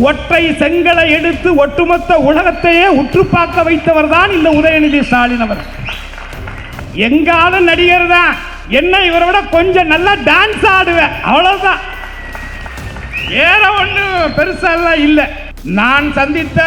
ஒற்றை செங்கலை எடுத்து ஒட்டுமொத்த உலகத்தையே உற்று பார்க்க வைத்தவர் தான் இந்த உதயநிதி ஸ்டாலின் அவர். எங்கால நடிகர் தான், என்ன இவரை விட கொஞ்சம் நல்லா டான்ஸ் ஆடுவேன், அவ்வளவுதான், வேற ஒன்றும் பெருசாலாம் இல்லை. நான் சந்தித்த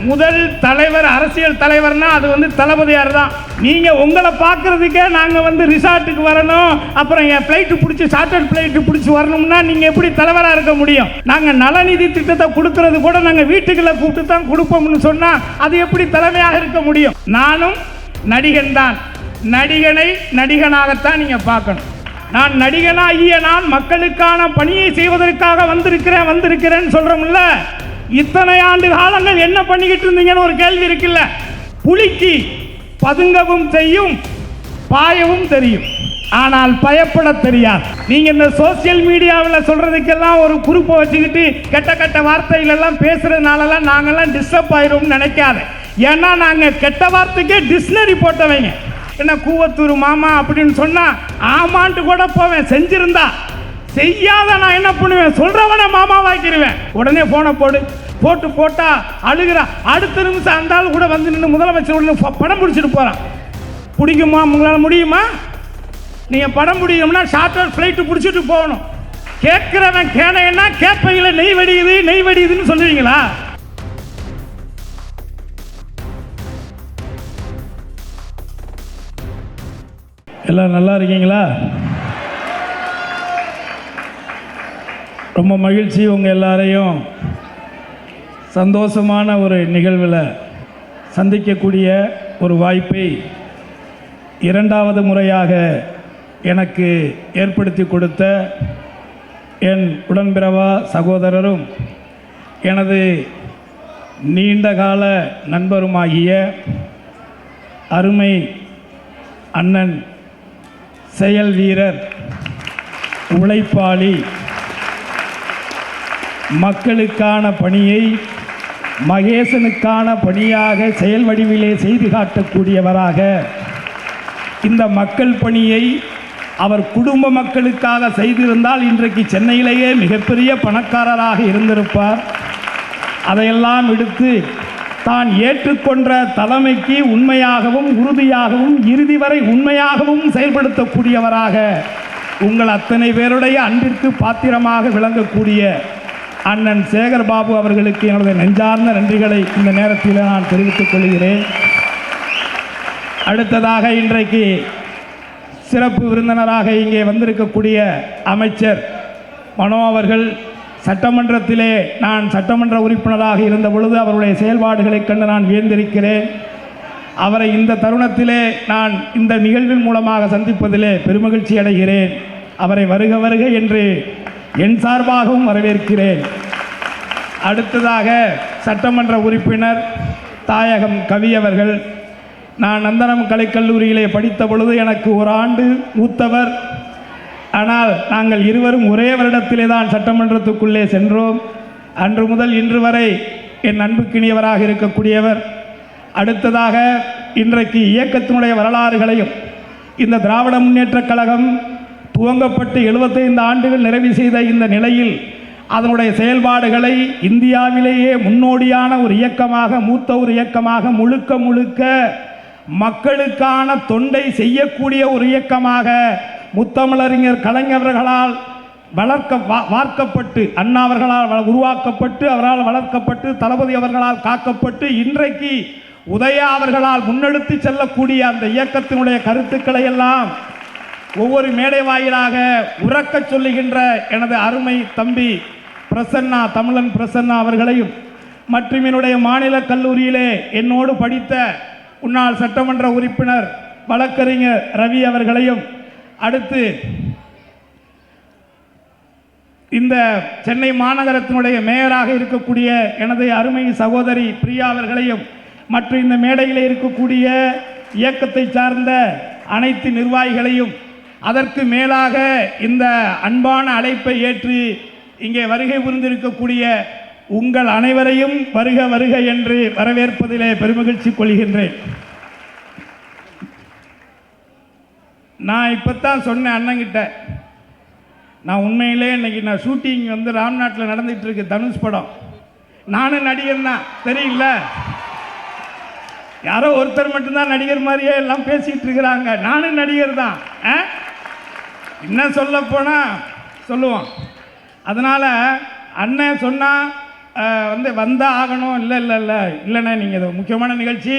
முதல் தலைவர், அரசியல் தலைவர்னா அது தளபதியார் தான். நீங்க உங்களை பார்க்கறதுக்கே நாங்க ரிசார்ட்டுக்கு வரணும், அப்புறம் என் பிளைட் பிடிச்சி சார்ட்டர்ட் பிளைட் பிடிச்சி வரணும்னா நீங்க எப்படி தலைவராக இருக்க முடியும்? நாங்க நலநிதி திட்டத்தை கொடுக்கறது கூட நாங்க வீட்டுக்குள்ள கூப்பிட்டு தான் கொடுப்போம்னு சொன்னா அது எப்படி தலைமையாக இருக்க முடியும்? நானும் நடிகன் தான், நடிகனை நடிகனாகத்தான் நீங்க பார்க்கணும். நான் நடிகனாகிய நான் மக்களுக்கான பணியை செய்வதற்காக வந்திருக்கிறேன்னு சொல்றோம்ல. இத்தனை ஆண்டு காலங்கள் என்ன பண்ணிக்கிட்டு இருந்தீங்கன்னு ஒரு கேள்வி இருக்குல்ல. புலிக்கு பதுங்கவும் செய்யும், பாயவும் தெரியும், ஆனால் பயப்பட தெரியாது. நீங்க இந்த சோசியல் மீடியாவில் சொல்றதுக்கெல்லாம் ஒரு குறிப்பை வச்சுக்கிட்டு கெட்ட கெட்ட வார்த்தைகள் எல்லாம் பேசுறதுனாலலாம் நாங்கெல்லாம் டிஸ்டர்ப் ஆயிரும் நினைக்காத. ஏன்னா நாங்க கெட்ட வார்த்தைக்கே டிக்ஷனரி போட்டவங்க. என்ன கூவத்தூர் மாமா அப்படின்னு சொன்னா ஆமான்ட்டு கூட போவேன், செஞ்சிருந்தா. செய்யாத நான் என்ன பண்ணுவேன், சொல்றவனை மாமாவாக்கிடுவேன். உடனே போனை போட்டா அழுகிறா. அடுத்த நிமிஷம் அந்த ஆள் கூட நின்று முதலமைச்சர் படம் பிடிச்சிட்டு போறான். பிடிக்குமா? உங்களால் முடியுமா? நீங்க படம் பிடிக்கணும்னா சார்ட்டர் பிளைட் பிடிச்சிட்டு போகணும். கேட்கிறவன் கேனைன்னா கேட்பையில நெய் வெடியுதுன்னு சொல்லுவீங்களா? எல்லாம் நல்லா இருக்கீங்களா? ரொம்ப மகிழ்ச்சி உங்கள் எல்லாரையும் சந்தோஷமான ஒரு நிகழ்வில் சந்திக்கக்கூடிய ஒரு வாய்ப்பை இரண்டாவது முறையாக எனக்கு ஏற்படுத்தி கொடுத்த என் உடன்பிறவா சகோதரரும் எனது நீண்டகால நண்பருமாகிய அருமை அண்ணன், செயல் வீரர், உழைப்பாளி, மக்களுக்கான பணியை மகேசனுக்கான பணியாக செயல் வடிவிலே செய்து காட்டக்கூடியவராக, இந்த மக்கள் பணியை அவர் குடும்ப மக்களுக்காக செய்திருந்தால் இன்றைக்கு சென்னையிலேயே மிகப்பெரிய பணக்காரராக இருந்திருப்பார். அதையெல்லாம் எடுத்து தான் ஏற்றுக்கொண்ட தலைமைக்கு உண்மையாகவும் உறுதியாகவும் இறுதி வரை உண்மையாகவும் செயல்படுத்தக்கூடியவராக, உங்கள் அத்தனை பேருடைய அன்பிற்கு பாத்திரமாக விளங்கக்கூடிய அண்ணன் சேகர் பாபு அவர்களுக்கு என்னுடைய நெஞ்சார்ந்த நன்றிகளை இந்த நேரத்தில் நான் தெரிவித்துக் கொள்கிறேன். அடுத்ததாக இன்றைக்கு சிறப்பு விருந்தினராக இங்கே வந்திருக்கக்கூடிய அமைச்சர் மனோ அவர்கள், சட்டமன்றத்திலே நான் சட்டமன்ற உறுப்பினராக இருந்த பொழுது அவருடைய செயல்பாடுகளை கண்டு நான் வியந்திருக்கிறேன். அவரை இந்த தருணத்திலே நான் இந்த நிகழ்வின் மூலமாக சந்திப்பதிலே பெருமகிழ்ச்சி அடைகிறேன். அவரை வருக வருக என்று என் சார்பாகவும் வரவேற்கிறேன். அடுத்ததாக சட்டமன்ற உறுப்பினர் தாயகம் கவி அவர்கள், நான் நந்தனம் கலைக்கல்லூரியிலே படித்த பொழுது எனக்கு ஒரு ஆண்டு மூத்தவர். ஆனால் நாங்கள் இருவரும் ஒரே வருடத்திலே தான் சட்டமன்றத்துக்குள்ளே சென்றோம். அன்று முதல் இன்று வரை என் அன்புக்கினியவராக இருக்கக்கூடியவர். அடுத்ததாக இன்றைக்கு இயக்கத்தினுடைய வரலாறுகளையும், இந்த திராவிட முன்னேற்றக் கழகம் துவங்கப்பட்டு 75 ஆண்டுகள் நிறைவு செய்த இந்த நிலையில் அதனுடைய செயல்பாடுகளை இந்தியாவிலேயே முன்னோடியான ஒரு இயக்கமாக, மூத்த ஒரு இயக்கமாக, முழுக்க மக்களுக்கான தொண்டை செய்யக்கூடிய ஒரு இயக்கமாக முத்தமிழறிஞர் கலைஞர்களால் வார்க்கப்பட்டு, அண்ணா அவர்களால் உருவாக்கப்பட்டு, அவரால் வளர்க்கப்பட்டு, தளபதி அவர்களால் காக்கப்பட்டு, இன்றைக்கு உதயா அவர்களால் முன்னெடுத்து செல்லக்கூடிய அந்த இயக்கத்தினுடைய கருத்துக்களை எல்லாம் ஒவ்வொரு மேடை வாயிலாக உறக்க சொல்லுகின்ற எனது அருமை தம்பி பிரசன்னா, தமிழன் பிரசன்னா அவர்களையும், மற்றும் என்னுடைய மாநில கல்லூரியிலே என்னோடு படித்த முன்னாள் சட்டமன்ற உறுப்பினர் வழக்கறிஞர் ரவி அவர்களையும், அடுத்து இந்த சென்னை மாநகரத்தினுடைய மேயராக இருக்கக்கூடிய எனது அருமை சகோதரி பிரியா அவர்களையும், மற்றும் இந்த மேடையில் இருக்கக்கூடிய இயக்கத்தை சார்ந்த அனைத்து நிர்வாகிகளையும், அதற்கு மேலாக இந்த அன்பான அழைப்பை ஏற்று இங்கே வருகை புரிந்திருக்கக்கூடிய உங்கள் அனைவரையும் வருக வருக என்று வரவேற்பதிலே பெருமகிழ்ச்சி கொள்கின்றேன். நான் இப்போத்தான் சொன்னேன் அண்ணங்கிட்ட, நான் உண்மையிலே இன்னைக்கு நான் ஷூட்டிங் ராம்நாட்டில் நடந்துகிட்டு இருக்கு, தனுஷ் படம். நானும் நடிகர் தான், தெரியல. யாரோ ஒருத்தர் மட்டும்தான் நடிகர் மாதிரியே எல்லாம் பேசிட்டு இருக்கிறாங்க. நானும் நடிகர் தான். என்ன சொல்ல போனா சொல்லுவோம். அதனால அண்ணன் சொன்னா வந்தா ஆகணும். இல்லைண்ணே, நீங்கள் இது முக்கியமான நிகழ்ச்சி,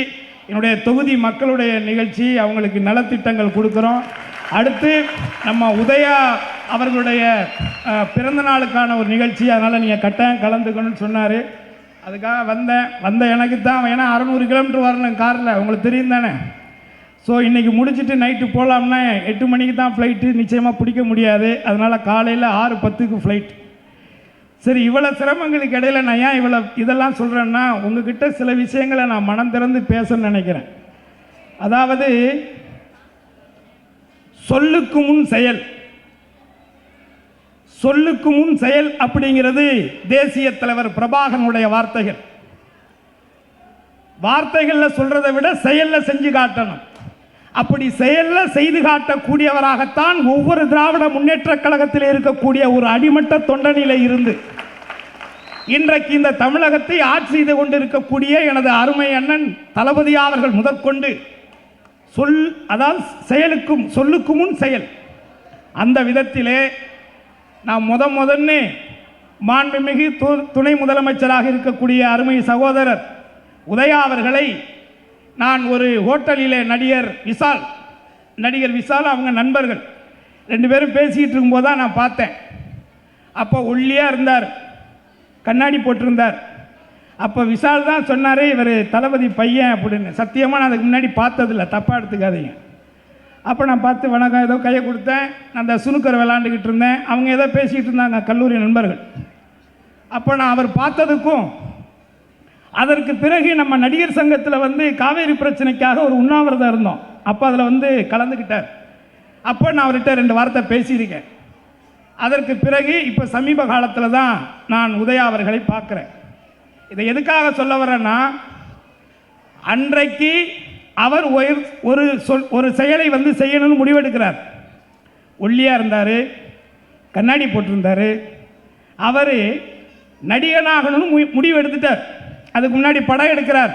என்னுடைய தொகுதி மக்களுடைய நிகழ்ச்சி, அவங்களுக்கு நலத்திட்டங்கள் கொடுக்குறோம். அடுத்து நம்ம உதயா அவர்களுடைய பிறந்த நாளுக்கான ஒரு நிகழ்ச்சி, அதனால் நீங்கள் கட்டாயம் கலந்துக்கணும்னு சொன்னார். அதுக்காக வந்த எனக்கு தான், ஏன்னா 600 கிலோமீட்டர் வரணும் காரில், உங்களுக்கு தெரியும் தானே. ஸோ இன்றைக்கி முடிச்சுட்டு நைட்டு போகலாம்னா 8 மணிக்கு தான் ஃப்ளைட்டு, நிச்சயமாக பிடிக்க முடியாது. அதனால் காலையில் 6:10க்கு ஃப்ளைட். சரி, இவ்வளோ சிரமங்களுக்கு இடையில் நான் ஏன் இதெல்லாம் சொல்கிறேன்னா, உங்ககிட்ட சில விஷயங்களை நான் மனம் திறந்து பேசணும்னு நினைக்கிறேன். அதாவது சொல்லுக்கு முன் செயல், சொல்லுக்கு முன் செயல் அப்படிங்கிறது தேசிய தலைவர் பிரபாகரனுடைய வார்த்தைகள். வார்த்தைகளில் சொல்றதை விட செயலில் செஞ்சு காட்டணும். அப்படி செயலில் செய்து காட்டக்கூடியவராகத்தான் ஒவ்வொரு திராவிட முன்னேற்ற கழகத்தில் இருக்கக்கூடிய ஒரு அடிமட்ட தொண்டனிலே இருந்து இன்றைக்கு இந்த தமிழகத்தை ஆட்சி செய்து கொண்டிருக்கக்கூடிய எனது அருமை அண்ணன் தளபதி அவர்கள் முதற்கொண்டு அதாவது செயலுக்கும் சொல்லுக்கு முன் செயல். அந்த விதத்திலே நான் முதன்னு மாண்புமிகு துணை முதலமைச்சராக இருக்கக்கூடிய அருமை சகோதரர் உதயா அவர்களை நான் ஒரு ஹோட்டலிலே நடிகர் விஷால் அவங்க நண்பர்கள் 2 பேரும் பேசிக்கிட்டு இருக்கும்போது தான் நான் பார்த்தேன். அப்போ ஒல்லியாக இருந்தார், கண்ணாடி போட்டிருந்தார். அப்போ விஷால் தான் சொன்னார், இவர் தளபதி பையன் அப்படின்னு. சத்தியமாக நான் அதுக்கு முன்னாடி பார்த்ததில்லை, தப்பாக எடுத்துக்காதீங்க. அப்போ நான் பார்த்து வணக்கம் ஏதோ கையை கொடுத்தேன். நான் அந்த சுனுக்கர் விளாண்டுக்கிட்டு இருந்தேன், அவங்க ஏதோ பேசிக்கிட்டு இருந்தாங்க, கல்லூரி நண்பர்கள். அப்போ நான் அவர் பார்த்ததுக்கும் அதற்கு பிறகு நம்ம நடிகர் சங்கத்தில் காவேரி பிரச்சனைக்காக ஒரு உண்ணாவிரதம் இருந்தோம். அப்போ அதில் கலந்துக்கிட்டார். அப்போ நான் அவர்கிட்ட 2 வார்த்தை பேசியிருக்கேன். அதற்கு பிறகு இப்போ சமீப காலத்தில் தான் நான் உதயா அவர்களை பார்க்குறேன். இதை எதுக்காக சொல்ல வரேன்னா, அன்றைக்கு அவர் ஒரு செயலை செய்யணும்னு முடிவெடுக்கிறார். ஒல்லியாக இருந்தார், கண்ணாடி போட்டிருந்தார். அவர் நடிகனாகணும்னு முடிவு எடுத்துட்டார். அதுக்கு முன்னாடி படம் எடுக்கிறார்.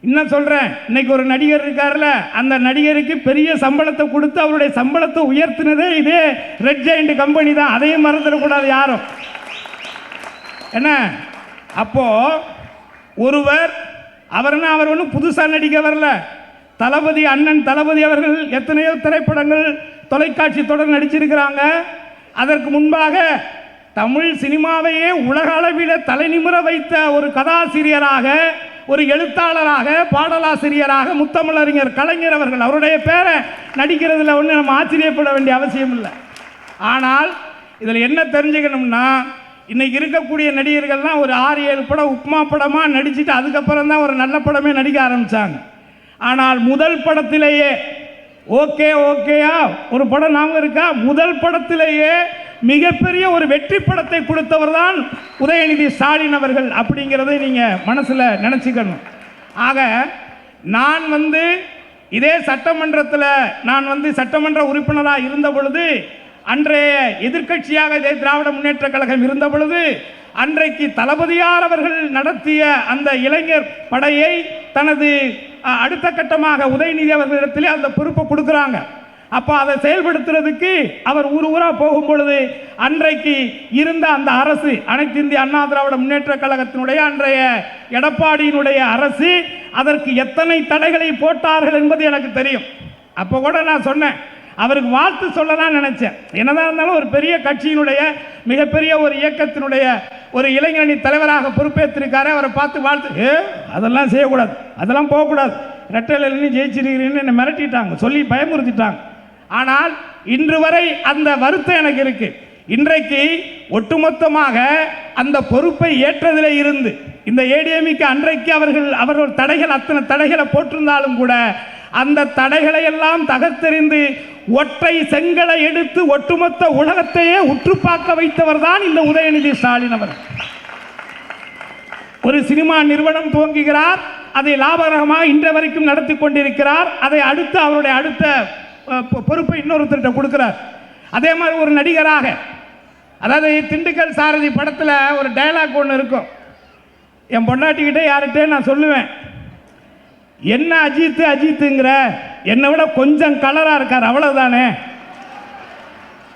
இன்னும் சொல்கிறேன், இன்னைக்கு ஒரு நடிகர் இருக்கார்ல, அந்த நடிகருக்கு பெரிய சம்பளத்தை கொடுத்து அவருடைய சம்பளத்தை உயர்த்தினதே இதே ரெட் ஜெயண்ட் கம்பெனி தான். அதையும் மறந்துடக்கூடாது யாரும். என்ன அப்போ ஒருவர் அவர் ஒன்றும் புதுசாக நடிக்க வரல. அண்ணன் தளபதி அவர்கள் எத்தனையோ திரைப்படங்கள், தொலைக்காட்சி தொடர் நடிச்சிருக்கிறாங்க. அதற்கு முன்பாக தமிழ் சினிமாவையே உலக அளவில் தலைநிமிர வைத்த ஒரு கதாசிரியராக, ஒரு எழுத்தாளராக, பாடலாசிரியராக முத்தமிழறிஞர் கலைஞர் அவர்கள். அவருடைய பேரை நடிக்கிறதுல ஒன்று நம்ம ஆச்சரியப்பட வேண்டிய அவசியம் இல்லை. ஆனால் இதில் என்ன தெரிஞ்சுக்கணும்னா, இன்னைக்கு இருக்கக்கூடிய நடிகர்கள்லாம் ஒரு 6-7 படம் உப்மா படமாக நடிச்சுட்டு அதுக்கப்புறம் தான் ஒரு நல்ல படமே நடிக்க ஆரம்பித்தாங்க. ஆனால் முதல் படத்திலேயே ஓகேயா ஒரு படம் நாங்கள் இருக்கா, முதல் படத்திலேயே மிகப்பெரிய ஒரு வெற்றி படத்தை கொடுத்தவர் தான் உதயநிதி ஸ்டாலின் அவர்கள். அப்படிங்கிறதை நீங்கள் மனசில் நினச்சிக்கணும். ஆக நான் இதே சட்டமன்றத்தில் நான் சட்டமன்ற உறுப்பினராக இருந்த பொழுது, அன்றைய எதிர்க்கட்சியாக இதே திராவிட முன்னேற்ற கழகம் இருந்த பொழுது, அன்றைக்கு தளபதியார் அவர்கள் நடத்திய அந்த இளைஞர் படையை தனது அடுத்த கட்டமாக உதயநிதி அவர்களிடத்திலே அந்த பொறுப்பை கொடுக்குறாங்க. அப்போ அதை செயல்படுத்துறதுக்கு அவர் ஊராக போகும் பொழுது, அன்றைக்கு இருந்த அந்த அரசு, அனைத்து இந்திய அண்ணா திராவிட முன்னேற்ற கழகத்தினுடைய அன்றைய எடப்பாடியினுடைய அரசு அதற்கு எத்தனை தடைகளை போட்டார்கள் என்பது எனக்கு தெரியும். அப்போ கூட நான் சொன்னேன், அவருக்கு வாழ்த்து சொல்லலாம் நினைச்சேன். என்னதான் இருந்தாலும் ஒரு பெரிய கட்சியினுடைய மிகப்பெரிய ஒரு இயக்கத்தினுடைய ஒரு இளைஞரணி தலைவராக பொறுப்பேற்றிருக்காரு. அவரை பார்த்து வாழ்த்து, அதெல்லாம் செய்யக்கூடாது, அதெல்லாம் போகக்கூடாது, ரெட்டையில ஜெயிச்சிருக்கிறீன்னு என்னை மிரட்டிட்டாங்க, சொல்லி பயமுறுத்திட்டாங்க. ஆனால் இன்று வரை அந்த வருத்தம் எனக்கு இருக்கு. இன்றைக்கு ஒட்டுமொத்தமாக அந்த பொறுப்பை ஏற்றதிலே இருந்து இந்த ஏடிஎம்க்கு அன்றைக்கு அவர்கள் தடைகள், அத்தனை தடைகளை போட்டிருந்தாலும் கூட அந்த தடைகளை எல்லாம் தகர்த்தெறிந்து ஒற்றை செங்கலை எடுத்து ஒட்டுமொத்த உலகத்தையே உற்று பார்க்க வைத்தவர் தான் இந்த உதயநிதி ஸ்டாலின் அவர். ஒரு சினிமா நிறுவனம் துவங்குகிறார், அதை லாபகரமாக இன்று வரைக்கும் நடத்தி கொண்டிருக்கிறார். அதை அடுத்து அவருடைய அடுத்த பொறுப்பை இன்னொருத்தர்கிட்ட கொடுக்கிறார். அதே மாதிரி ஒரு நடிகராக, அதாவது திண்டுக்கல் சாரதி படத்தில் ஒரு டயலாக் ஒன்று இருக்கும், என் பொண்டாட்டிக்கிட்டே யார்கிட்டே நான் சொல்லுவேன், என்ன அஜித்து அஜித்துங்கிற, என்னை விட கொஞ்சம் கலராக இருக்கார் அவ்வளோதானே,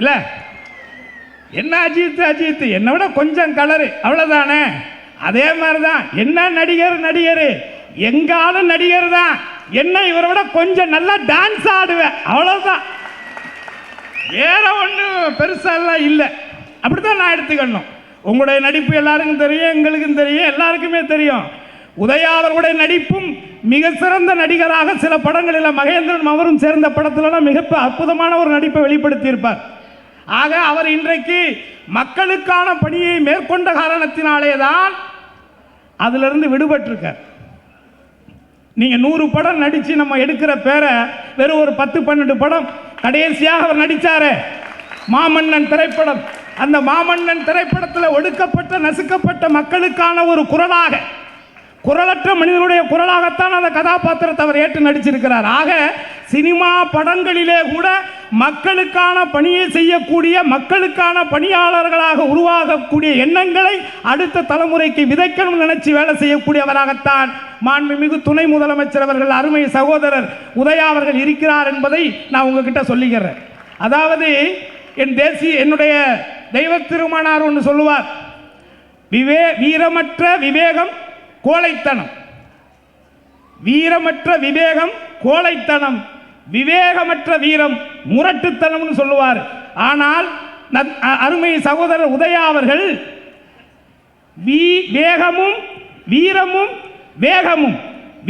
இல்லை என்ன அஜித்து அஜித்து என்னை விட கொஞ்சம் கலரு அவ்வளோதானே. அதே மாதிரி தான் என்ன நடிகர் நடிகர் எங்காலும் நடிகர் தான், என்ன இவரை விட கொஞ்சம் நல்லா டான்ஸ் ஆடுவேன் அவ்வளோதான், வேற ஒன்றும் பெருசாலாம் இல்லை. அப்படித்தான் நான் எடுத்துக்கணும். உங்களுடைய நடிப்பு எல்லாருக்கும் தெரியும், எங்களுக்கும் தெரியும், எல்லாருக்குமே தெரியும். உதயா அவர்களுடைய நடிப்பும் மிக சிறந்த நடிகராக சில படங்களில் மகேந்திரன் அவரும் சேர்ந்த படத்திலலாம் மிக அற்புதமான ஒரு நடிப்பை வெளிப்படுத்தியிருப்பார். ஆக அவர் இன்றைக்கு மக்களுக்கான பணியை மேற்கொண்ட காரணத்தினாலே தான் அதிலிருந்து விடுபட்டிருக்கார். நீங்க 100 படம் நடிச்சு நம்ம எடுக்கிற பேரை வெறும் ஒரு 10-12 படம், கடைசியாக அவர் நடிச்சாரு மாமன்னன் திரைப்படம். அந்த மாமன்னன் திரைப்படத்தில் ஒடுக்கப்பட்ட நசுக்கப்பட்ட மக்களுக்கான ஒரு குரலாக, குரலற்ற மனிதனுடைய குரலாகத்தான் அந்த கதாபாத்திரத்தை அவர் ஏற்று நடிச்சிருக்கிறார். ஆக சினிமா படங்களிலே கூட மக்களுக்கான பணியை செய்யக்கூடிய, மக்களுக்கான பணியாளர்களாக உருவாகக்கூடிய எண்ணங்களை அடுத்த தலைமுறைக்கு விதைக்கணும் நினைச்சு வேலை செய்யக்கூடியவராகத்தான் மாண்புமிகு துணை முதலமைச்சர் அவர்கள், அருமை சகோதரர் உதயா அவர்கள் இருக்கிறார் என்பதை நான் உங்ககிட்ட சொல்லிக்கிறேன். அதாவது என்னுடைய தெய்வ திருமணார் ஒன்று சொல்லுவார், வீரமற்ற விவேகம் கோழைத்தனம், வீரமற்ற விவேகம் கோழைத்தனம், விவேகமற்ற வீரம் முரட்டுத்தனம்னு சொல்லுவார். ஆனால் அருமை சகோதரர் உதயா அவர்கள் வேகமும் வீரமும் வேகமும்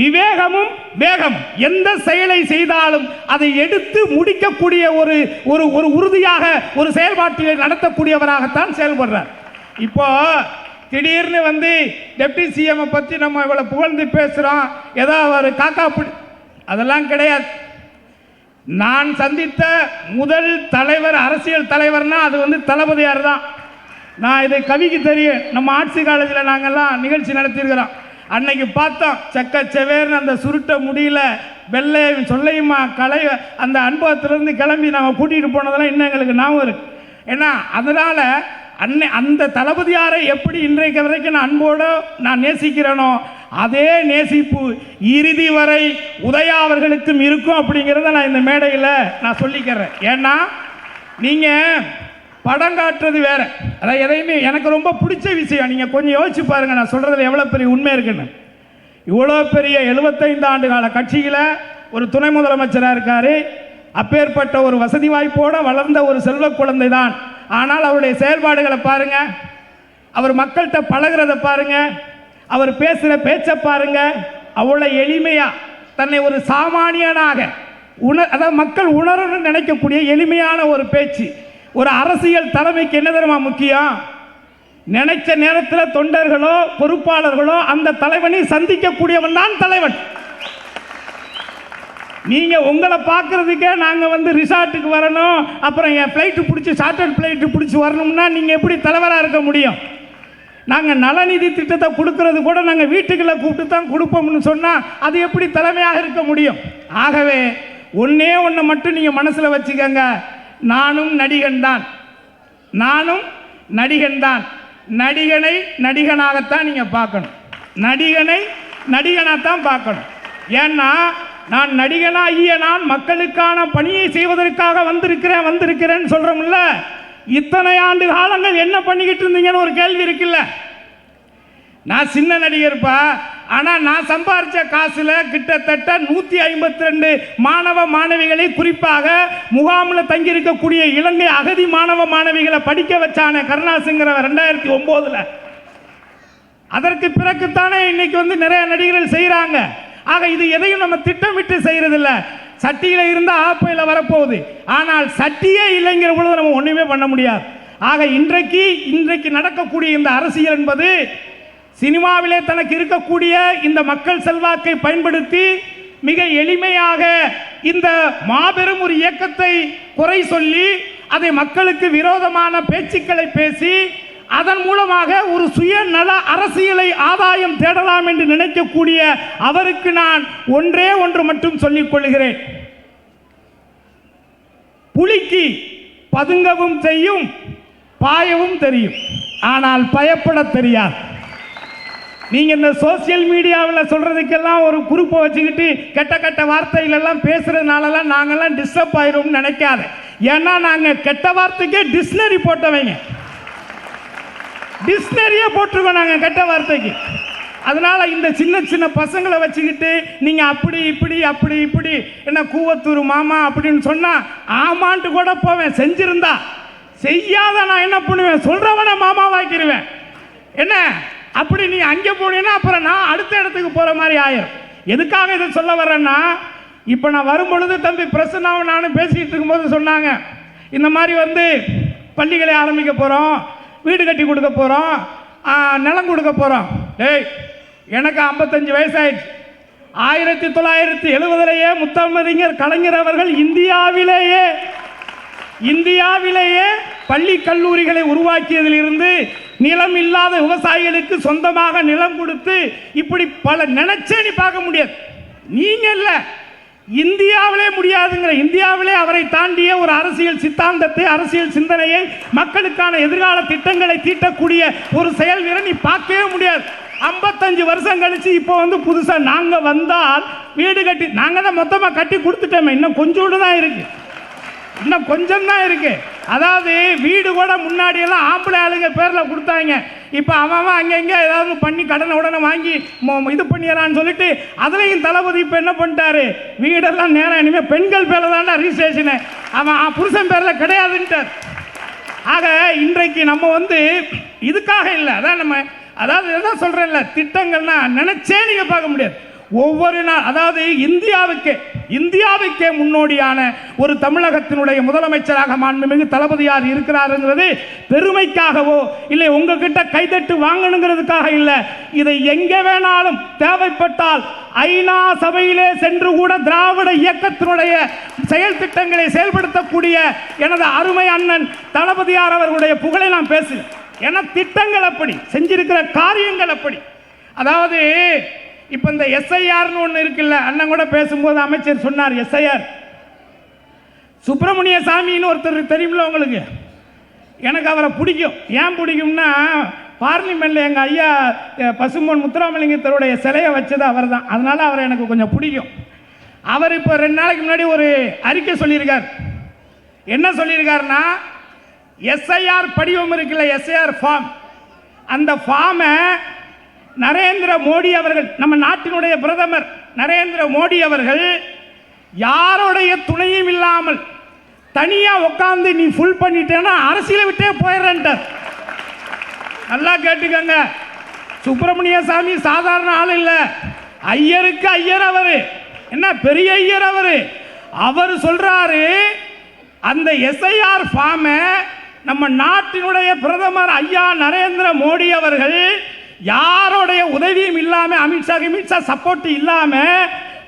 விவேகமும் வேகம், எந்த செயலை செய்தாலும் அதை எடுத்து முடிக்கக்கூடிய ஒரு ஒரு ஒரு உறுதியாக ஒரு செயல்பாட்டினை நடத்தக்கூடியவராகத்தான் செயல்படுறார். இப்போ திடீர்னு வந்து டெப்டி சிஎம் பற்றி நம்ம இவ்வளோ புகழ்ந்து பேசுகிறோம், ஏதோ ஒரு காக்கா அதெல்லாம் கிடையாது. நான் சந்தித்த முதல் தலைவர், அரசியல் தலைவர்னா அது வந்து தளபதியார் தான். நான் இதை கவிக்கு தெரியும், நம்ம ஆர்ட்ஸ் காலேஜில் நாங்கள்லாம் நிகழ்ச்சி நடத்தியிருக்கிறோம். அன்னைக்கு பார்த்தோம் செக்கச்செவேர்னு அந்த சுருட்ட முடியல வெள்ளை சொல்லையுமா கலை அந்த அனுபவத்திலேருந்து கிளம்பி நாங்கள் கூட்டிகிட்டு போனதெல்லாம் இன்னும் எங்களுக்கு ஞாபகம் இருக்கு. ஏன்னா அதனால் அந்த தளபதியாரை எப்படி இன்றைக்கு வரைக்கும் நான் அன்போடு நான் நேசிக்கிறேனோ அதே நேசிப்பு இறுதி வரை உதயா அவர்களுக்கும் இருக்கும் அப்படிங்கிறத நான் இந்த மேடையில் நான் சொல்லிக்கிறேன். ஏன்னா நீங்கள் படம் காட்டுறது வேற, அதான் எதையுமே எனக்கு ரொம்ப பிடிச்ச விஷயம். நீங்கள் கொஞ்சம் யோசிச்சு பாருங்கள், நான் சொல்கிறதுல எவ்வளோ பெரிய உண்மை இருக்குன்னு. இவ்வளோ பெரிய 75 ஆண்டு கால கட்சியில் ஒரு துணை முதலமைச்சராக இருக்கார். அப்பேற்பட்ட ஒரு வசதி வாய்ப்போடு வளர்ந்த ஒரு செல்வ குழந்தை தான். ஆனால் அவருடைய செயல்பாடுகளை பாருங்க, அவர் மக்கள்கிட்ட பழகிறத பாருங்க, அவர் பேசுகிற பேச்சை பாருங்க, அவ்வளோ எளிமையா தன்னை ஒரு சாமானியனாக அதாவது மக்கள் உணரணும்னு நினைக்கக்கூடிய எளிமையான ஒரு பேச்சு. ஒரு அரசியல் தலைமைக்கு என்ன தெரியுமா முக்கியம்? நினைச்ச நேரத்தில் தொண்டர்களோ பொறுப்பாளர்களோ அந்த தலைவனை சந்திக்கக்கூடியவன் தான் தலைவன். நீங்க உங்களை பார்க்கறதுக்கே நாங்க வந்து ரிசார்ட்டுக்கு வரணும், அப்புறம் என் ஃப்ளைட்டு பிடிச்சி சார்ட்டர்ட் ஃப்ளைட்டு பிடிச்சி வரணும்னா நீங்க எப்படி தலைவராக இருக்க முடியும்? நாங்கள் நலநிதி திட்டத்தை கொடுக்கறது கூட நாங்கள் வீட்டுக்குள்ள கூப்பிட்டு தான் கொடுப்போம்னு சொன்னால் அது எப்படி தலைமையாக இருக்க முடியும்? ஆகவே ஒன்னே ஒன்று மட்டும் நீங்கள் மனசில் வச்சுக்கங்க, நானும் நடிகன் தான், நானும் நடிகன் தான். நடிகனை நடிகனாகத்தான் நீங்கள் பார்க்கணும், நடிகனை நடிகனாகத்தான் பார்க்கணும். ஏன்னா நான் நடிகனாகிய நான் மக்களுக்கான பணியை செய்வதற்காக வந்திருக்கிறேன்னு சொல்கிறோம்ல, இத்தனை ஆண்டு காலங்கள் என்ன பண்ணிக்கிட்டு இருந்தீங்கன்னு ஒரு கேள்வி இருக்குல்ல. நான் சின்ன நடிகர்ப்பா, ஆனால் நான் சம்பாதிச்ச காசில் கிட்டத்தட்ட 152 மாணவ மாணவிகளை, குறிப்பாக முகாமில் தங்கியிருக்கக்கூடிய இலங்கை அகதி மாணவ மாணவிகளை படிக்க வச்சானே கருணாசுங்கிறவன் 2009. அதற்கு பிறகுத்தானே இன்னைக்கு வந்து நிறைய நடிகர்கள் செய்கிறாங்க. ஆக இது எதையும் நம்ம திட்டமிட்டு செய்யறதில்ல. சட்டியில் இருந்தால் ஆப்பையில் வரப்போகுது, ஆனால் சட்டியே இல்லைங்கிற பொழுது நம்ம ஒன்றுமே பண்ண முடியாது. ஆக இன்றைக்கு நடக்கக்கூடிய இந்த அரசியல் என்பது சினிமாவிலே தனக்கு இருக்கக்கூடிய இந்த மக்கள் செல்வாக்கை பயன்படுத்தி மிக எளிமையாக இந்த மாபெரும் ஒரு இயக்கத்தை குறை சொல்லி அதை மக்களுக்கு விரோதமான பேச்சுக்களை பேசி அதன் மூலமாக ஒரு சுயநல அரசியலை ஆதாயம் தேடலாம் என்று நினைக்கக்கூடிய அவருக்கு நான் ஒன்றே ஒன்று மட்டும் சொல்லிக் கொள்கிறேன். புலிக்கு பதுங்கவும் செய்யும், பாயவும் தெரியும், ஆனால் பயப்பட தெரியாது. நீங்க இந்த சோசியல் மீடியாவில் சொல்றதுக்கெல்லாம் ஒரு குரூப்பை வச்சுக்கிட்டு கெட்ட கெட்ட வார்த்தைகள் எல்லாம் பேசுறதுனாலலாம் நாங்கெல்லாம் டிஸ்டர்ப் ஆயிரும் நினைக்காத. ஏன்னா நாங்க கெட்ட வார்த்தைக்கே டிக்ஷனரி போட்டவங்க, டிக்ஷனரியே போட்டிருக்கோம் நாங்க கெட்ட வார்த்தைக்கு. அதனால இந்த சின்ன சின்ன பசங்களை வச்சுக்கிட்டு நீங்க அப்படி இப்படி அப்படி இப்படி என்ன கூவத்தூர் மாமா அப்படின்னு சொன்னா ஆமான்ட்டு கூட போவேன். செஞ்சிருந்தா செய்யாத நான் என்ன பண்ணுவேன், சொல்றவனை மாமா வாக்கிடுவேன். என்ன அப்படி நீ அங்கே போனீங்கன்னா அப்புறம் நான் அடுத்த இடத்துக்கு போற மாதிரி ஆயிரும். எதுக்காக இதை சொல்ல வர்றேன்னா, இப்போ நான் வரும்பொழுது தம்பி பிரசன்னாவும் நானும் பேசிக்கிட்டு இருக்கும்போது சொன்னாங்க, இந்த மாதிரி வந்து பள்ளிகளை ஆரம்பிக்க போகிறோம், வீடு கட்டி கொடுக்க போகிறோம், நிலம் கொடுக்க போகிறோம். ஏய், எனக்கு 55 வயசாயிடுச்சு. 1970 முத்தமிழறிஞர் கலைஞர் அவர்கள் இந்தியாவிலேயே பள்ளி கல்லூரிகளை உருவாக்கியதிலிருந்து நிலம் இல்லாத விவசாயிகளுக்கு சொந்தமாக நிலம் கொடுத்து இப்படி பல நினைச்சே நீ பார்க்க முடியாது. நீங்க இல்ல, இந்தியாவிலே முடியாதுங்கிற. இந்தியாவிலே அவரை தாண்டிய ஒரு அரசியல் சித்தாந்தத்தை, அரசியல் சிந்தனையை, மக்களுக்கான எதிர்கால திட்டங்களை தீட்டக்கூடிய ஒரு செயல் வீரன் நீ பார்க்கவே முடியாது. 55 வருஷம் கழிச்சு இப்போ வந்து புதுசா நாங்க வந்தால் வீடு கட்டி நாங்க தான் மொத்தமா கட்டி கொடுத்துட்டோமே, இன்னும் கொஞ்சோண்டு தான் இருக்கு, இன்னும் கொஞ்சம் தான் இருக்கு. அதாவது வீடு கூட முன்னாடி எல்லாம் ஆம்பளை ஆளுங்க பேர்ல கொடுத்தாங்க. இப்போ அவன் அங்கங்க ஏதாவது பண்ணி கடனை உடனே வாங்கி இது பண்ணிடறான்னு சொல்லிட்டு அதுலயும் தளபதி இப்போ என்ன பண்ணிட்டாரு, வீடெல்லாம் நேரம் இனிமேல் பெண்கள் பேர்ல தான்டா ரிஜிஸ்ட்ரேஷன், அவன் புருஷன் பேர்ல கிடையாதுன்ட்டார். ஆக இன்றைக்கு நம்ம வந்து இதுக்காக இல்லை, அதான் நம்ம அதாவது என்ன சொல்றேன்ல, திட்டங்கள்னா நினைச்சே நீங்க பார்க்க முடியாது. ஒவ்வொரு நாள் அதாவது இந்தியாவுக்கே முன்னோடியான ஒரு தமிழகத்தினுடைய முதலமைச்சராக மாண்புமிகு தளபதியார் இருக்கிறாருங்கிறது பெருமைக்காகவோ இல்லை உங்ககிட்ட கைதட்டு வாங்கணுங்கிறதுக்காக இல்லை. இதை எங்கே வேணாலும் தேவைப்பட்டால் ஐநா சபையிலே சென்று கூட திராவிட இயக்கத்தினுடைய செயல் திட்டங்களை செயல்படுத்தக்கூடிய எனது அருமை அண்ணன் தளபதியார் அவர்களுடைய புகழை நான் பேசுகிறேன். ஏன்னா திட்டங்கள் அப்படி, செஞ்சிருக்கிற காரியங்கள் அப்படி. அதாவது இப்போ இந்த எஸ்ஐஆர்னு ஒன்று இருக்குல்ல, அண்ணன் கூட பேசும்போது அமைச்சர் சொன்னார், எஸ்ஐஆர் சுப்பிரமணிய சாமின்னு ஒருத்தர் தெரியுமில்ல உங்களுக்கு. எனக்கு அவரை பிடிக்கும். ஏன் பிடிக்கும்னா, பார்லிமெண்ட்டில் எங்கள் ஐயா பசும்பொன் முத்துராமலிங்கத்தருடைய சிலையை வச்சது அவர் தான், அதனால அவரை எனக்கு கொஞ்சம் பிடிக்கும். அவர் இப்போ 2 நாளைக்கு முன்னாடி ஒரு அறிக்கை சொல்லியிருக்கார். என்ன சொல்லியிருக்காருன்னா, எஸ்ஐஆர் படிவம் இருக்குல்ல, எஸ்ஐஆர் ஃபார்ம், அந்த ஃபார்மை நரேந்திர மோடி அவர்கள், நம்ம நாட்டினுடைய பிரதமர் நரேந்திர மோடி அவர்கள் யாருடைய துணையும் இல்லாமல் தனியா உட்கார்ந்து நீ ஃபுல் பண்ணிட்டேன்னா அரசியலை விட்டே போயிடுறேன்ட்டார். நல்லா கேட்டுக்கங்க, சுப்பிரமணிய சாமி சாதாரண ஆள் இல்லை, ஐயருக்கு ஐயர் அவரு, என்ன பெரிய ஐயர் அவரு. அவர் சொல்றாரு, அந்த எஸ்ஐஆர் ஃபார்மை நம்ம நாட்டினுடைய பிரதமர் ஐயா நரேந்திர மோடி அவர்கள் யாரோடைய உதவியும் இல்லாம, அமித்ஷா சப்போர்ட் இல்லாம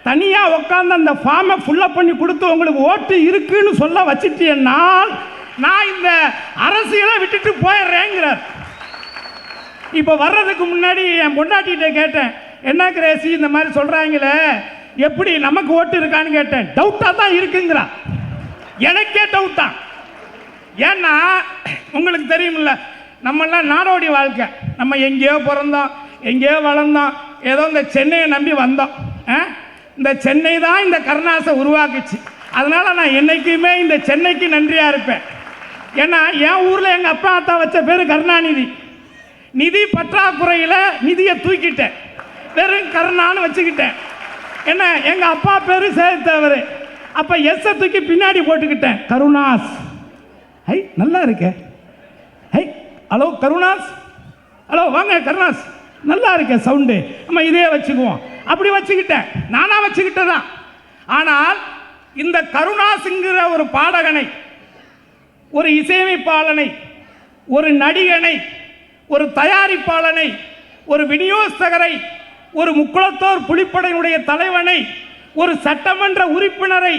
தனியா உட்கார்ந்து அந்த ஃபார்மை ஃபுல்லப் பண்ணி கொடுத்து உங்களுக்கு ஓட்டு இருக்குன்னு சொல்ல வச்சிட்டேன்னா நான் இந்த அரசியலை விட்டுட்டு போயிடுறேங்கிறார். இப்போ வர்றதுக்கு முன்னாடி என் பொண்டாட்டிகிட்ட கேட்டேன், என்ன கிரேசி இந்த மாதிரி சொல்றாங்களே, எப்படி நமக்கு ஓட்டு இருக்கான்னு கேட்டேன். டவுட்டா தான் இருக்குங்கிறா. எனக்கே டவுட் தான். ஏன்னா உங்களுக்கு தெரியுமில்ல, நம்மெல்லாம் நாடோடி வாழ்க்கை, நம்ம எங்கேயோ பிறந்தோம், எங்கேயோ வளர்ந்தோம், ஏதோ இந்த சென்னையை நம்பி வந்தோம். இந்த சென்னை தான் இந்த கருணாஸை உருவாக்குச்சு. அதனால நான் என்னைக்குமே இந்த சென்னைக்கு நன்றியா இருப்பேன். ஏன்னா என் ஊர்ல எங்க அப்பா அத்தா வச்ச பேரு கருணாநிதி. நிதி பற்றாக்குறையில் நிதியை தூக்கிட்டேன், வெறும் கருணான்னு வச்சுக்கிட்டேன். என்ன எங்க அப்பா பேரு சேர்த்தவர், அப்ப எஸ் தூக்கி பின்னாடி போட்டுக்கிட்டேன், கருணாஸ். ஐ நல்லா இருக்க. ஐ ஹலோ கருணாஸ், ஹலோ வாங்க கருணாஸ், நல்லா இருக்க சவுண்டு, நம்ம இதே வச்சுக்குவோம். அப்படி வச்சுக்கிட்டேன், நானா வச்சுக்கிட்டதான். ஆனால் இந்த கருணாஸ்ங்கிற ஒரு பாடகனை, ஒரு இசையமைப்பாளனை, ஒரு நடிகனை, ஒரு தயாரிப்பாளனை, ஒரு விநியோகஸ்தகரை, ஒரு முக்குளத்தோர் புலிப்படையினுடைய தலைவனை, ஒரு சட்டமன்ற உறுப்பினரை,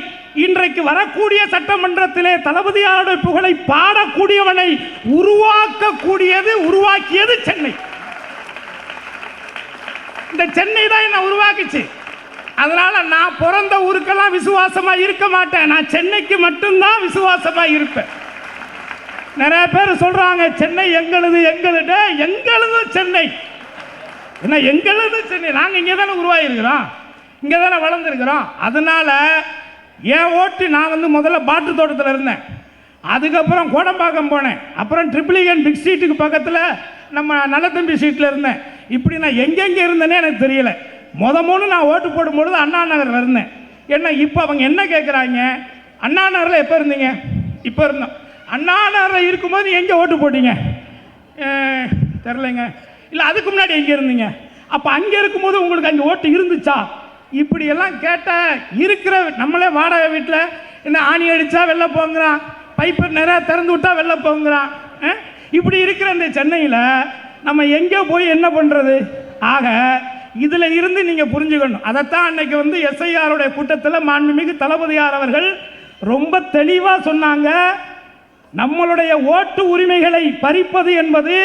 இன்றைக்கு வரக்கூடிய சட்டமன்றத்திலே தளபதியாருடைய புகழை பாடக்கூடியவனை உருவாக்கியது சென்னை. இந்த சென்னை தான் என்ன உருவாக்குச்சு. அதனால நான் பிறந்த ஊருக்கெல்லாம் விசுவாசமா இருக்க மாட்டேன், நான் சென்னைக்கு மட்டும்தான் விசுவாசமா இருப்பேன். நிறைய பேர் சொல்றாங்க சென்னை எங்களுது, எங்களுது சென்னை. ஏன்னா எங்களது சென்னை, நாங்கள் இங்கே தானே உருவாகிருக்கிறோம், இங்கே தானே வளர்ந்துருக்கிறோம். அதனால என் ஓட்டு, நான் வந்து முதல்ல பாட்டு தோட்டத்தில் இருந்தேன், அதுக்கப்புறம் கோடம்பாக்கம் போனேன், அப்புறம் ட்ரிபிளிகன் பிக் ஸ்ட்ரீட்டுக்கு பக்கத்தில் நம்ம நல்லத்தம்பி ஸ்ட்ரீட்டில் இருந்தேன். இப்படி நான் எங்கெங்கே இருந்தேனே எனக்கு தெரியல. மூணு நான் ஓட்டு போடும்பொழுது அண்ணா நகரில் இருந்தேன். ஏன்னா இப்போ அவங்க என்ன கேட்குறாங்க, அண்ணா நகரில் எப்போ இருந்தீங்க? இப்போ இருந்தோம். அண்ணா நகரில் இருக்கும்போது எங்கே ஓட்டு போட்டீங்க? தெரிலங்க. இல்லை அதுக்கு முன்னாடி எங்கே இருந்தீங்க? அப்போ அங்கே இருக்கும்போது உங்களுக்கு அங்கே ஓட்டு இருந்துச்சா? இப்படியெல்லாம் கேட்டால் இருக்கிற நம்மளே வாடகை வீட்டில் என்ன ஆணி அடித்தா வெளில போங்கிறான், பைப்பர் நிறையா திறந்து விட்டா வெளில போங்கிறான். இப்படி இருக்கிற இந்த சென்னையில் நம்ம எங்கே போய் என்ன பண்ணுறது? ஆக இதில் இருந்து நீங்கள் புரிஞ்சுக்கணும். அதைத்தான் அன்னைக்கு வந்து எஸ்ஐஆருடைய கூட்டத்தில் மாண்புமிகு தளபதியார் அவர்கள் ரொம்ப தெளிவாக சொன்னாங்க. நம்மளுடைய ஓட்டு உரிமைகளை பறிப்பது என்பது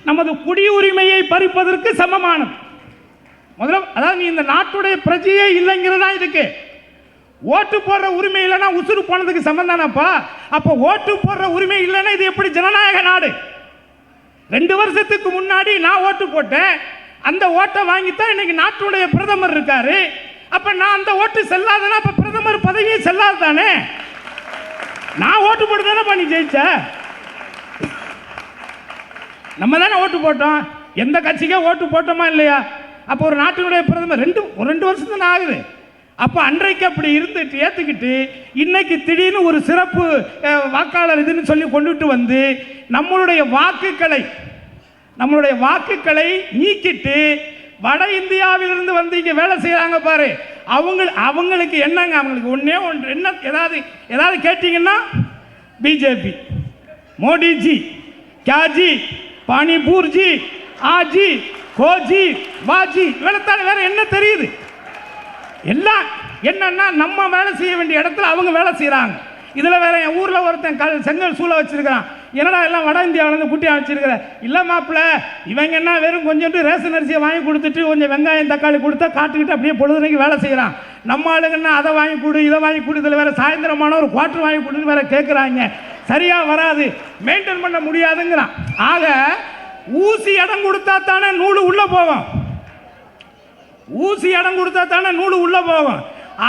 நமது குடியுரிமையை பறிப்பதற்கு சமமானது. முதல்ல அதாவது நீ இந்த நாட்டுடைய பிரஜையே இல்லைங்கிறதா இதுக்கு. ஓட்டு போடுற உரிமை இல்லைன்னா உசுறு போனதுக்கு சமம் தானப்பா. அப்போ ஓட்டு போடுற உரிமை இல்லைன்னா இது எப்படி ஜனநாயக நாடு? 2 வருஷத்துக்கு முன்னாடி நான் ஓட்டு போட்டேன், அந்த ஓட்டை வாங்கித்தான் இன்னைக்கு நாட்டுடைய பிரதமர் இருக்காரு. அப்ப நான் அந்த ஓட்டு செல்லாதனா அப்ப பிரதமர் பதவியே செல்லாது தானே? நான் ஓட்டு போட்டு தானே பண்ணி ஜெயிச்ச. நம்ம தானே ஓட்டு போட்டோம், எந்த கட்சிக்கே ஓட்டு போட்டோமா இல்லையா? அப்போ ஒரு நாட்டினுடைய பிரதமர் 2 வருஷம் தான் ஆகுது. அப்போ அன்றைக்கு அப்படி இருந்துட்டு ஏற்றுக்கிட்டு இன்னைக்கு திடீர்னு ஒரு சிறப்பு வாக்காளர் இதுன்னு சொல்லி கொண்டுட்டு வந்து நம்மளுடைய வாக்குகளை நீக்கிட்டு வட இந்தியாவிலிருந்து வந்து இங்கே வேலை செய்கிறாங்க பாரு. அவங்களுக்கு என்னங்க, அவங்களுக்கு ஒன்றே ஒன்று என்ன, ஏதாவது கேட்டிங்கன்னா பிஜேபி, மோடிஜி, கியாஜி, பானிபூர்ஜி, ஆஜி, கோஜி, வாஜி, இவ்வளோத்தான வேற என்ன தெரியுது? எல்லாம் என்னன்னா நம்ம வேலை செய்ய வேண்டிய இடத்துல அவங்க வேலை செய்கிறாங்க. இதில் வேற என் ஊரில் ஒருத்தன் செங்கல் சூளை வச்சிருக்கிறான். என்னடா எல்லாம் வட இந்தியாவிலேருந்து குட்டியாக வச்சிருக்கிற? இல்லை மாப்பிள்ள, இவங்க என்ன வெறும் கொஞ்சோண்டு ரேஷன் அரிசியை வாங்கி கொடுத்துட்டு கொஞ்சம் வெங்காயம் தக்காளி கொடுத்தா காட்டுக்கிட்டு அப்படியே பொழுதுனைக்கு வேலை செய்கிறான். நம்ம ஆளுங்கன்னா அதை வாங்கி கொடு இதை வாங்கி கொடு, இதில் வேற சாயந்தரமான ஒரு குவார்டர் வாங்கி கொடுன்னு வேற கேட்குறாங்க. சரியாக வராது, மெயின்டைன் பண்ண முடியாதுங்கிறான். ஆக ஊசி இடம் கொடுத்தா தானே நூல் உள்ளே போகும். ஊசி இடம் கொடுத்தா தானே நூல் உள்ளே போகும்.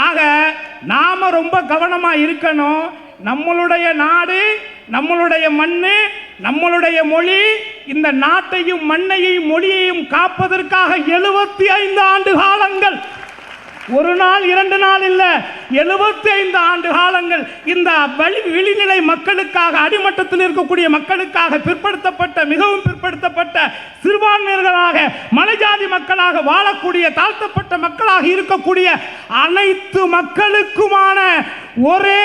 ஆக நாம ரொம்ப கவனமாக இருக்கணும். நம்மளுடைய நாடு, நம்மளுடைய மண், நம்மளுடைய மொழி, இந்த நாட்டையும் மண்ணையும் மொழியையும் காப்பதற்காக 75 ஆண்டு காலங்கள், ஒரு நாள் 2 நாள் இல்லை, 75 ஆண்டு காலங்கள் இந்த விளிநிலை மக்களுக்காக, அடிமட்டத்தில் இருக்கக்கூடிய மக்களுக்காக, பிற்படுத்தப்பட்ட மிகவும் பிற்படுத்தப்பட்ட சிறுபான்மையினர்களாக, மலைஜாதி மக்களாக வாழக்கூடிய தாழ்த்தப்பட்ட மக்களாக இருக்கக்கூடிய அனைத்து மக்களுக்குமான ஒரே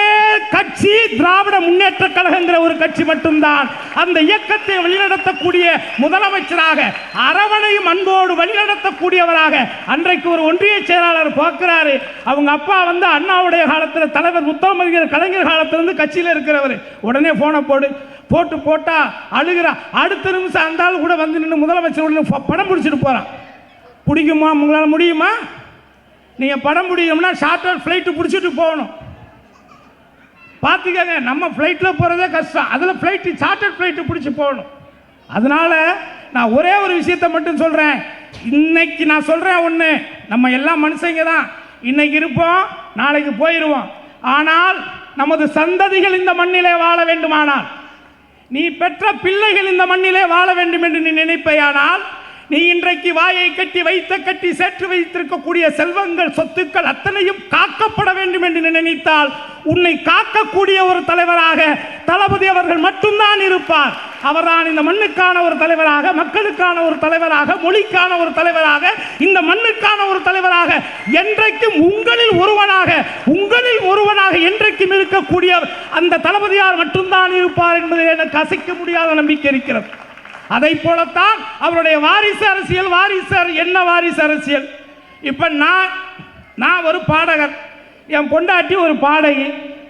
கட்சி திராவிட முன்னேற்ற கழகங்கிற ஒரு கட்சி மட்டும்தான். அந்த இயக்கத்தை வழிநடத்தக்கூடிய முதலமைச்சராக, அரவணையும் அன்போடு வழிநடத்தக்கூடியவராக அன்றைக்கு ஒரு ஒன்றிய செயலாளர் பார்க்கிறாரு. அவங்க அப்பா வந்து அண்ணாவுடைய காலத்தில் தலைவர் முத்தமிழர் கலைஞர் காலத்திலிருந்து கட்சியில் இருக்கிறவர். உடனே போனை போட்டா அழுகிறா. அடுத்த நிமிஷம் அந்த ஆள் கூட வந்து நின்று முதலமைச்சர் படம் பிடிச்சிட்டு போறான். பிடிக்குமா? உங்களால் முடியுமா? நீங்க படம் பிடிக்கணும்னா சார்ட்டர் ஃபிளைட் பிடிச்சிட்டு போகணும். பார்த்துக்கங்க, நம்ம ஃப்ளைட்டில் போகிறதே கஷ்டம், அதில் ஃப்ளைட்டு சார்ட்டர் ஃப்ளைட்டு பிடிச்சி போகணும். அதனால் நான் ஒரே ஒரு விஷயத்தை மட்டும் சொல்கிறேன். இன்னைக்கு நான் சொல்கிறேன் ஒன்று, நம்ம எல்லாம் மனுஷங்க தான், இன்னைக்கு இருப்போம், நாளைக்கு போயிடுவோம். ஆனால் நமது சந்ததிகள் இந்த மண்ணிலே வாழ வேண்டுமானால், நீ பெற்ற பிள்ளைகள் இந்த மண்ணிலே வாழ வேண்டும் என்று நீ நினைப்பையானால், நீ இன்றைக்கு வாயை கட்டி சேர்த்து வைத்திருக்கக்கூடிய செல்வங்கள், சொத்துக்கள் அத்தனையும் காக்கப்பட வேண்டும் என்று நினைத்தால், உன்னை காக்கக்கூடிய ஒரு தலைவராக தளபதி அவர்கள் மட்டும்தான் இருப்பார். அவர்தான் இந்த மண்ணுக்கான ஒரு தலைவராக, மக்களுக்கான ஒரு தலைவராக, மொழிக்கான ஒரு தலைவராக, இந்த மண்ணுக்கான ஒரு தலைவராக, என்றைக்கும் உங்களில் ஒருவனாக என்றைக்கும் இருக்கக்கூடிய அந்த தளபதியார் மட்டும்தான் இருப்பார் என்பதை எனக்கு அசைக்க முடியாத நம்பிக்கை இருக்கிறது. அதை போலத்தான் அவருடைய வாரிசு அரசியல். என்ன வாரிசு அரசியல்? இப்ப நான் ஒரு பாடகர், என் பொண்டாட்டி ஒரு பாடகி,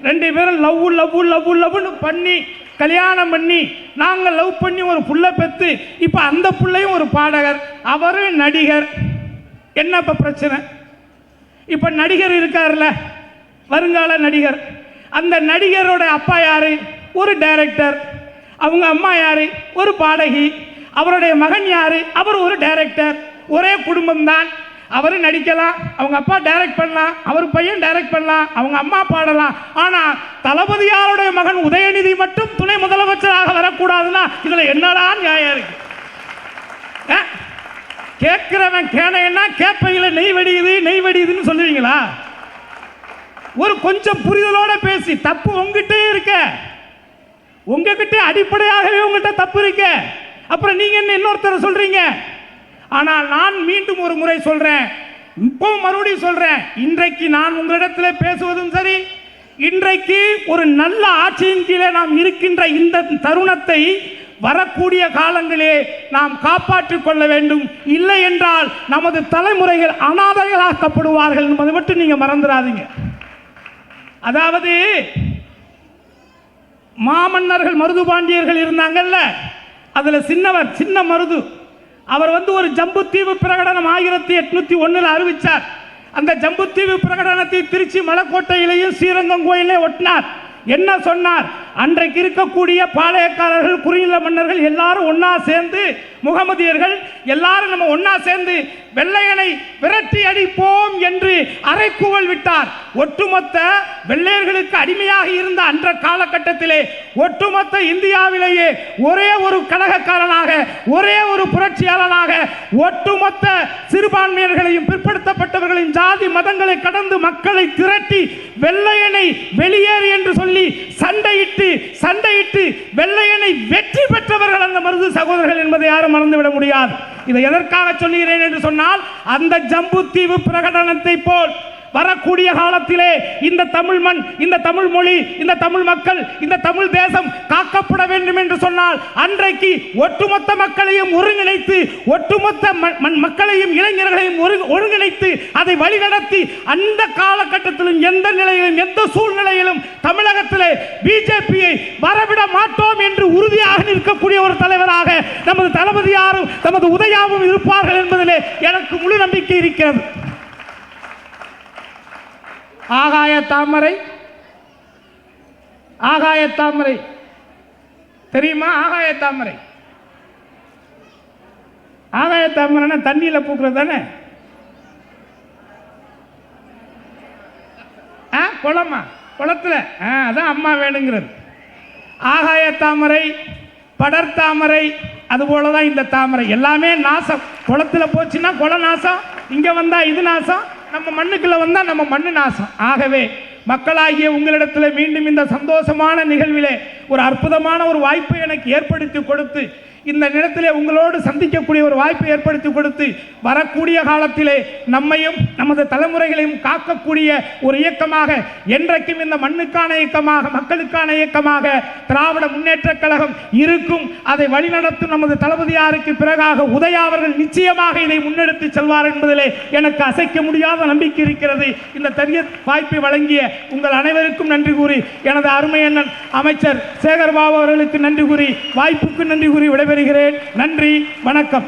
2 பேரும் லவ்னு பண்ணி கல்யாணம் பண்ணி நாங்கள் லவ் பண்ணி ஒரு புள்ள பெற்று இப்ப அந்த புள்ளையும் ஒரு பாடகர், அவரு நடிகர். என்ன இப்ப பிரச்சனை? இப்ப நடிகர் இருக்காருல்ல, வருங்கால நடிகர், அந்த நடிகரோட அப்பா யாரு? ஒரு டைரக்டர். அவங்க அம்மா யாரு? ஒரு பாடகி. அவருடைய மகன் யாரு? அவர் ஒரு டைரக்டர். ஒரே குடும்பம்தான். அவர் நடிக்கலாம், அவங்க அப்பா டைரக்ட் பண்ணலாம், அவர் பையன் டைரக்ட் பண்ணலாம், அவங்க அம்மா பாடலாம். ஆனால் தளபதியாருடைய மகன் உதயநிதி மட்டும் துணை முதலமைச்சராக வரக்கூடாதுன்னா இதுல என்னடா நியாயம் இருக்கு? கேட்கிறவன் கேனைன்னா கேட்பையில நெய் வடியுதுன்னு சொல்லுவீங்களா? ஒரு கொஞ்சம் புரிதலோட பேசி, தப்பு உங்ககிட்டே இருக்க, உங்ககிட்ட அடிப்படையாகவே உங்ககிட்ட தப்பு இருக்க, அப்புறம் நீங்க என்ன இன்னொருத்தர சொல்றீங்க? ஆனால் நான் மீண்டும் ஒரு முறை சொல்றேன், இப்போ மறுபடியும் சொல்றேன், இன்றைக்கு நான் உங்களிடத்தில் பேசுவதும் சரி, இன்றைக்கு ஒரு நல்ல ஆட்சியின் கீழே நாம் இருக்கின்ற இந்த தருணத்தை வரக்கூடிய காலங்களே நாம் காப்பாற்றிக் கொள்ள வேண்டும். இல்லை என்றால் நமது தலைமுறைகள் அனாதைகளாக்கப்படுவார்கள் என்பதை மட்டும் நீங்க மறந்துடாதீங்க. அதாவது மாமன்னர்கள் மருது பாண்டியர்கள் இருந்தாங்கல்ல, அதுல சின்னவர் சின்ன மருது, அவர் ஒரு ஜம்புத்தீவு பிரகடனம் 1801 அறிவிச்சார். அந்த ஜம்புத்தீவு பிரகடனத்தை திருச்சி மலைக்கோட்டையிலேயும் ஸ்ரீரங்கம் கோயிலே ஒட்டினார். என்ன சொன்னார்? அன்றைக்கு இருக்கக்கூடிய பாளையக்காரர்கள், குறுநில மன்னர்கள் எல்லாரும் ஒன்னா சேர்ந்து, முகமதியர்கள் எல்லாரும் நம்ம ஒன்னா சேர்ந்து வெள்ளையனை விரட்டி அடிப்போம் என்று அறைக்கூவல் விட்டார். ஒட்டுமொத்த வெள்ளையர்களுக்கு அடிமையாக இருந்த அன்ற காலகட்டத்திலே ஒட்டுமொத்த இந்தியாவிலேயே ஒரே ஒரு கழகக்காரனாக, ஒரே ஒரு புரட்சியாளனாக ஒட்டுமொத்த சிறுபான்மையர்களையும் பிற்படுத்தப்பட்டவர்களின் ஜாதி மதங்களை கடந்து மக்களை திரட்டி வெள்ளையனை வெளியேறு என்று சொல்லி சண்டையிட்டு வெள்ளையனை வெற்றி பெற்றவர்கள் அந்த மருது சகோதரர்கள் என்பதை யாரும் மறந்துவிட முடியாது. இதை எதற்காக சொல்லுகிறேன் என்று சொன்னால், அந்த ஜம்புத்தீவு பிரகடனத்தை போல் வரக்கூடிய காலத்திலே இந்த தமிழ் மண், இந்த தமிழ் மொழி, இந்த தமிழ் மக்கள், இந்த தமிழ் தேசம் காக்கப்பட வேண்டும் என்று சொன்னால், அன்றைக்கு ஒட்டுமொத்த மக்களையும் ஒருங்கிணைத்து, ஒட்டுமொத்த மக்களையும் இளைஞர்களையும் ஒருங்கிணைத்து அதை வழிநடத்தி, அந்த காலகட்டத்திலும் எந்த நிலையிலும் எந்த சூழ்நிலையிலும் தமிழகத்திலே பிஜேபியை வரவிட மாட்டோம் என்று உறுதியாக நிற்கக்கூடிய ஒரு தலைவராக நமது தளபதியாரும் நமது உதயாவும் இருப்பார்கள் என்பதிலே எனக்கு முழு நம்பிக்கை இருக்கிறது. ஆகாய தாமரை, ஆகாய தாமரை தெரியுமா? ஆகாய தாமரை, ஆகாய தாமரைனா தண்ணியில பூக்குறது தானே? குளமா? குளத்துல அதான் அம்மா வேணுங்கிறது. ஆகாய தாமரை, படர் தாமரை, அதுபோலதான் இந்த தாமரை. எல்லாமே நாசம். குளத்துல போச்சுன்னா குள நாசம், இங்க வந்தா இது நாசம், நம்ம மண்ணுக்குள்ள வந்தா நம்ம மண்ணு நாசம். ஆகவே மக்களாகிய உங்களிடத்தில் மீண்டும் இந்த சந்தோஷமான நிகழ்விலே ஒரு அற்புதமான ஒரு வாய்ப்பை எனக்கு ஏற்படுத்தி கொடுத்து, இந்த நேரத்திலே உங்களோடு சந்திக்கக்கூடிய ஒரு வாய்ப்பை ஏற்படுத்தி கொடுத்து, வரக்கூடிய காலத்திலே நம்மையும் நமது தலைமுறைகளையும் காக்கக்கூடிய ஒரு இயக்கமாக, என்றைக்கும் இந்த மண்ணுக்கான இயக்கமாக, மக்களுக்கான இயக்கமாக திராவிட முன்னேற்ற கழகம் இருக்கும். அதை வழிநடத்தும் நமது தளபதியாருக்கு பிறகாக உதயா அவர்கள் நிச்சயமாக இதை முன்னெடுத்து செல்வார் என்பதிலே எனக்கு அசைக்க முடியாத நம்பிக்கை இருக்கிறது. இந்த தெரிய வாய்ப்பை வழங்கிய உங்கள் அனைவருக்கும் நன்றி கூறி, எனது அருமை அண்ணன் அமைச்சர் சேகர்பாபு அவர்களுக்கு நன்றி கூறி, வாய்ப்புக்கு நன்றி கூறி விடைபெறுகிறேன். நன்றி, வணக்கம்.